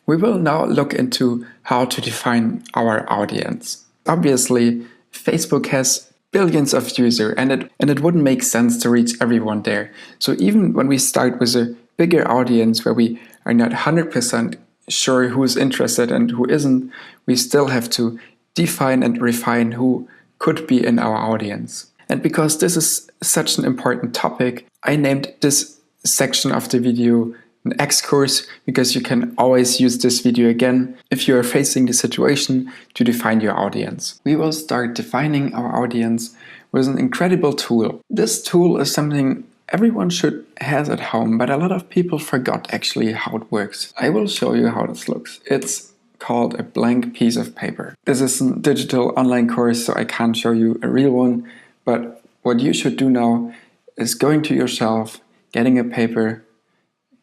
We will now look into how to define our audience. Obviously, Facebook has billions of users and it wouldn't make sense to reach everyone there. So even when we start with a bigger audience where we are not 100% sure who's interested and who isn't, we still have to define and refine who could be in our audience. And because this is such an important topic, I named this section of the video an X-course, because you can always use this video again if you are facing the situation to define your audience. We will start defining our audience with an incredible tool. This tool is something everyone should have at home, but a lot of people forgot actually how it works. I will show you how this looks. It's called a blank piece of paper. This is a digital online course, so I can't show you a real one, but what you should do now is going to your shelf, getting a paper,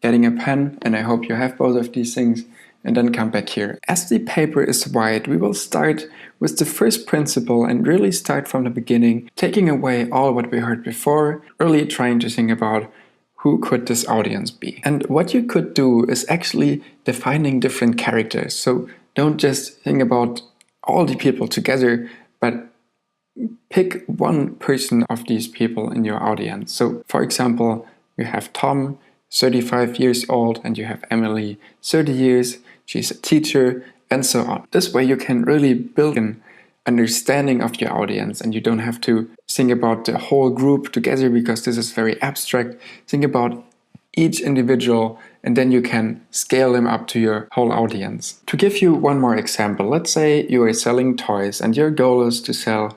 getting a pen, and I hope you have both of these things, and then come back here. As the paper is white, we will start with the first principle and really start from the beginning, taking away all what we heard before, really trying to think about who could this audience be. And what you could do is actually defining different characters. So don't just think about all the people together, but pick one person of these people in your audience. So for example, you have Tom, 35 years old, and you have Emily, 30 years, she's a teacher, and so on. This way you can really build an understanding of your audience, and you don't have to think about the whole group together because this is very abstract. Think about each individual, and then you can scale them up to your whole audience. To give you one more example, let's say you are selling toys and your goal is to sell,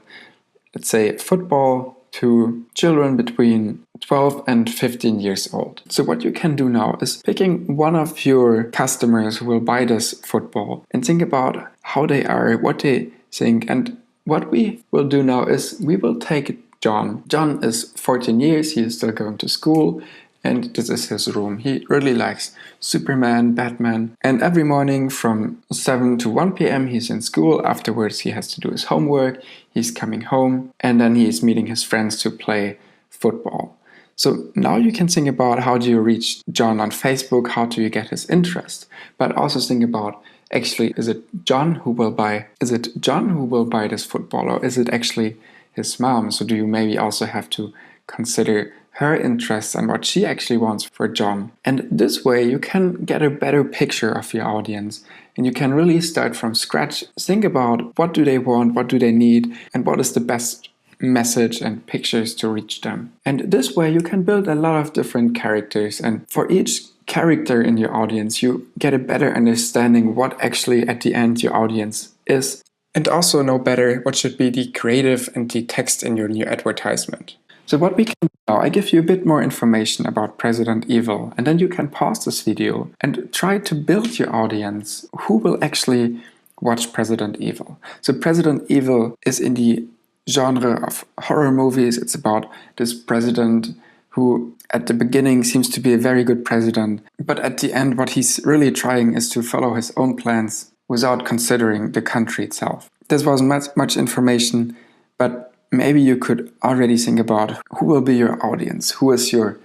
let's say, football to children between 12 and 15 years old. So what you can do now is picking one of your customers who will buy this football and think about how they are, what they think. And what we will do now is we will take John. John is 14 years, he is still going to school, and this is his room. He really likes Superman, Batman, and every morning from 7 to 1 p.m. he's in school. Afterwards he has to do his homework, he's coming home, and then he is meeting his friends to play football. So now you can think about how do you reach John on Facebook, how do you get his interest, but also think about, actually, is it John who will buy this football, or is it actually his mom? So do you maybe also have to consider her interests and what she actually wants for John? And this way you can get a better picture of your audience, and you can really start from scratch. Think about what do they want, what do they need, and what is the best message and pictures to reach them. And this way you can build a lot of different characters, and for each character in your audience you get a better understanding what actually at the end your audience is, and also know better what should be the creative and the text in your new advertisement. So what we can do now, I give you a bit more information about President Evil, and then you can pause this video and try to build your audience who will actually watch President Evil. So President Evil is in the genre of horror movies. It's about this president who at the beginning seems to be a very good president, but at the end what he's really trying is to follow his own plans without considering the country itself. This was much information, but maybe you could already think about who will be your audience, who is your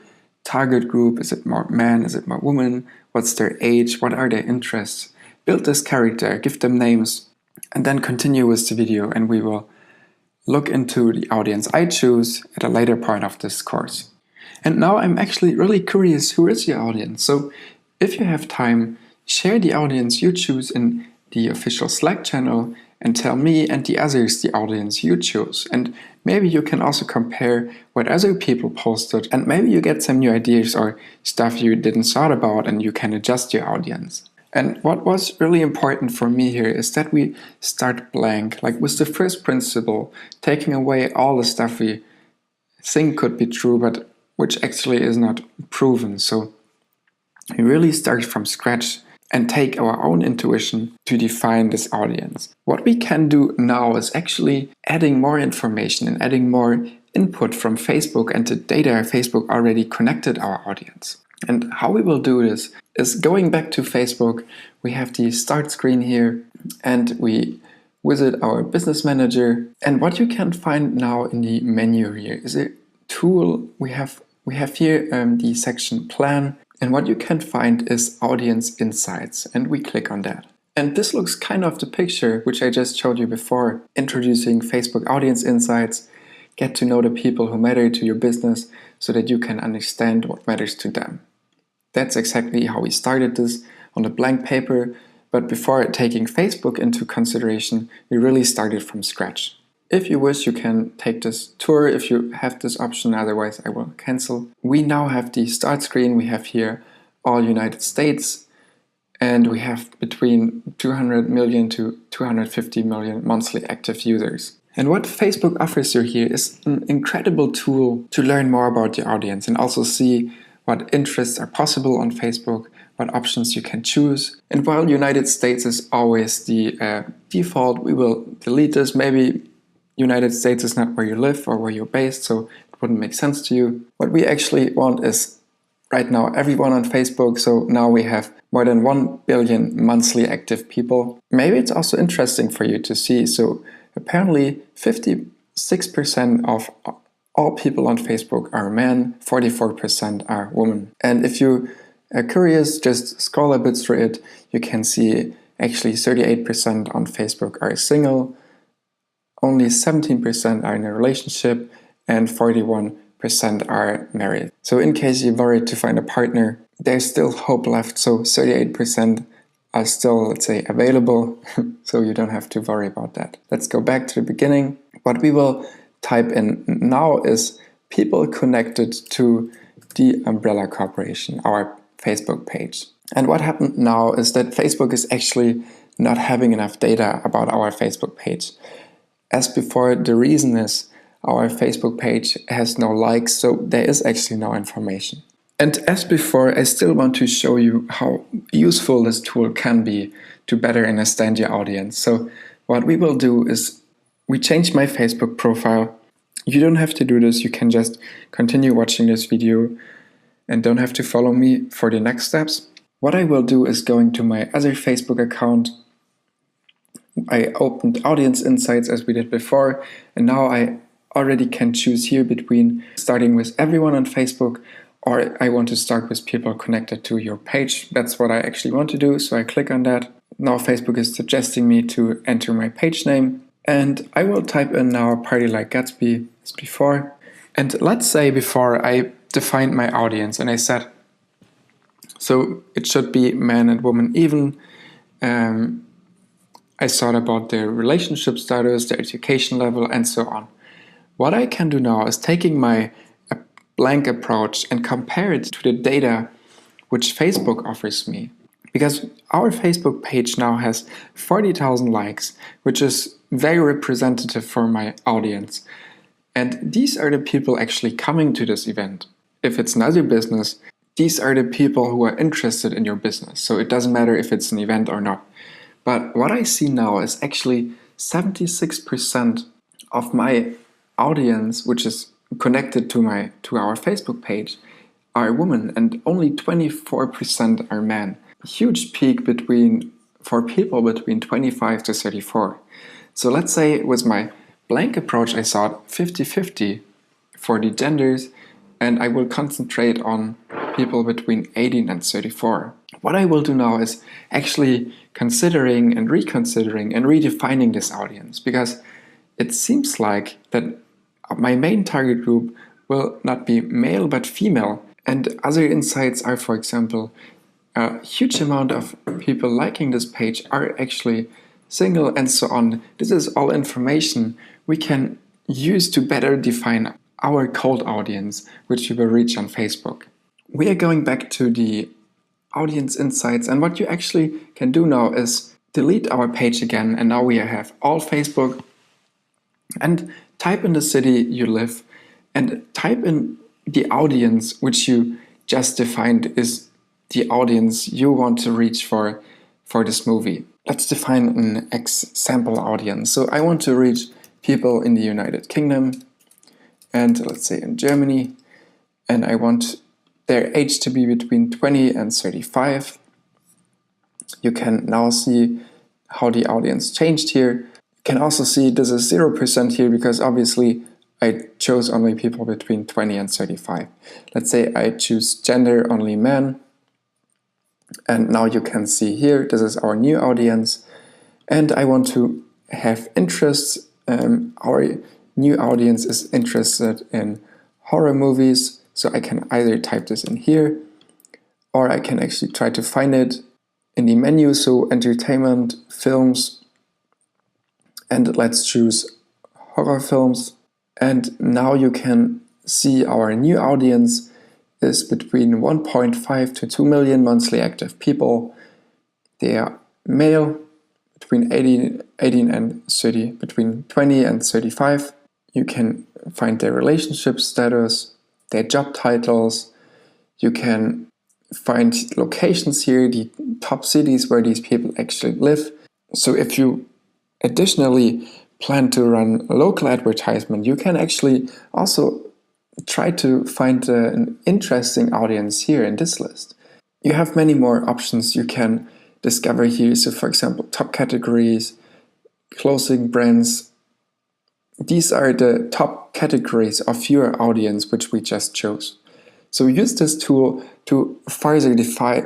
target group, is it more men, is it more women, what's their age, what are their interests. Build this character, give them names, and then continue with the video, and we will look into the audience I choose at a later point of this course. And now I'm actually really curious, who is your audience? So if you have time, share the audience you choose in the official Slack channel and tell me and the others the audience you choose. And maybe you can also compare what other people posted, and maybe you get some new ideas or stuff you didn't thought about, and you can adjust your audience. And what was really important for me here is that we start blank, like with the first principle, taking away all the stuff we think could be true, but which actually is not proven. So we really start from scratch and take our own intuition to define this audience. What we can do now is actually adding more information and adding more input from Facebook and the data Facebook already connected our audience. And how we will do this is going back to Facebook. We have the start screen here, and we visit our business manager. And what you can find now in the menu here is a tool. We have here the section plan, And what you can find is Audience Insights, and we click on that. And this looks kind of the picture which I just showed you before, introducing Facebook Audience Insights, get to know the people who matter to your business so that you can understand what matters to them. That's exactly how we started this on a blank paper, but before taking Facebook into consideration, we really started from scratch. If you wish, you can take this tour if you have this option, otherwise I will cancel. We now have the start screen. We have here all United States, and we have between 200 million to 250 million monthly active users. And what Facebook offers you here is an incredible tool to learn more about your audience and also see what interests are possible on Facebook, what options you can choose. And while United States is always the default, we will delete this. Maybe United States is not where you live or where you're based, so it wouldn't make sense to you. What we actually want is right now everyone on Facebook, so now we have more than 1 billion monthly active people. Maybe it's also interesting for you to see, so apparently 56% of all people on Facebook are men, 44% are women. And if you are curious, just scroll a bit through it, you can see actually 38% on Facebook are single, only 17% are in a relationship, and 41% are married. So in case you're worried to find a partner, there's still hope left. So 38% are still, let's say, available, so you don't have to worry about that. Let's go back to the beginning. What we will type in now is people connected to the Umbrella Corporation, our Facebook page. And what happened now is that Facebook is actually not having enough data about our Facebook page. As before, the reason is our Facebook page has no likes, so there is actually no information. And as before, I still want to show you how useful this tool can be to better understand your audience. So what we will do is we change my Facebook profile. You don't have to do this, you can just continue watching this video and don't have to follow me for the next steps. What I will do is going to my other Facebook account. I opened Audience Insights as we did before, and now I already can choose here between starting with everyone on Facebook, or I want to start with people connected to your page. That's what I actually want to do, so I click on that. Now Facebook is suggesting me to enter my page name, and I will type in now Party Like Gatsby as before. And let's say before I defined my audience and I said, so it should be man and woman even. I thought about their relationship status, their education level, and so on. What I can do now is taking my blank approach and compare it to the data which Facebook offers me. Because our Facebook page now has 40,000 likes, which is very representative for my audience. And these are the people actually coming to this event. If it's another business, these are the people who are interested in your business. So it doesn't matter if it's an event or not. But what I see now is actually 76% of my audience, which is connected to our Facebook page, are women, and only 24% are men. A huge peak for people between 25 to 34. So let's say with my blank approach, I thought 50-50 for the genders, and I will concentrate on people between 18 and 34. What I will do now is actually considering and reconsidering and redefining this audience, because it seems like that my main target group will not be male but female. And other insights are, for example, a huge amount of people liking this page are actually single and so on. This is all information we can use to better define our cold audience, which we will reach on Facebook. We are going back to the Audience Insights, and what you actually can do now is delete our page again, and now we have all Facebook, and type in the city you live and type in the audience which you just defined is the audience you want to reach for this movie. Let's define an example audience. So I want to reach people in the United Kingdom, and let's say in Germany, and I want their age to be between 20 and 35. You can now see how the audience changed here. You can also see this is 0% here because obviously I chose only people between 20 and 35. Let's say I choose gender only men, And now you can see here, this is our new audience. And I want to have interests. Our new audience is interested in horror movies. So I can either type this in here, or I can actually try to find it in the menu. So entertainment, films, and let's choose horror films. And now you can see our new audience is between 1.5 to 2 million monthly active people. They are male, between 18 and 30, between 20 and 35. You can find their relationship status, their job titles. You can find locations here, the top cities where these people actually live. So if you additionally plan to run a local advertisement, you can actually also try to find an interesting audience here in this list. You have many more options you can discover here. So for example, top categories, clothing brands. These are the top categories of your audience which we just chose. So use this tool to further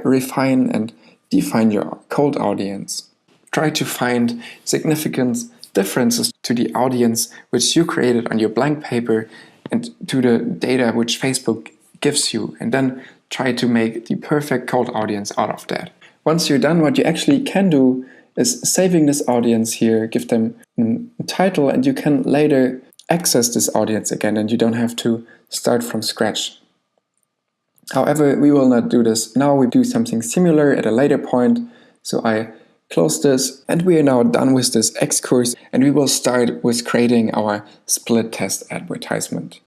refine and define your cold audience. Try to find significant differences to the audience which you created on your blank paper and to the data which Facebook gives you, and then try to make the perfect cold audience out of that. Once you're done, what you actually can do is saving this audience here, give them a title, and you can later access this audience again, and you don't have to start from scratch. However, we will not do this now. We do something similar at a later point. So I close this, and we are now done with this excursus, and we will start with creating our split test advertisement.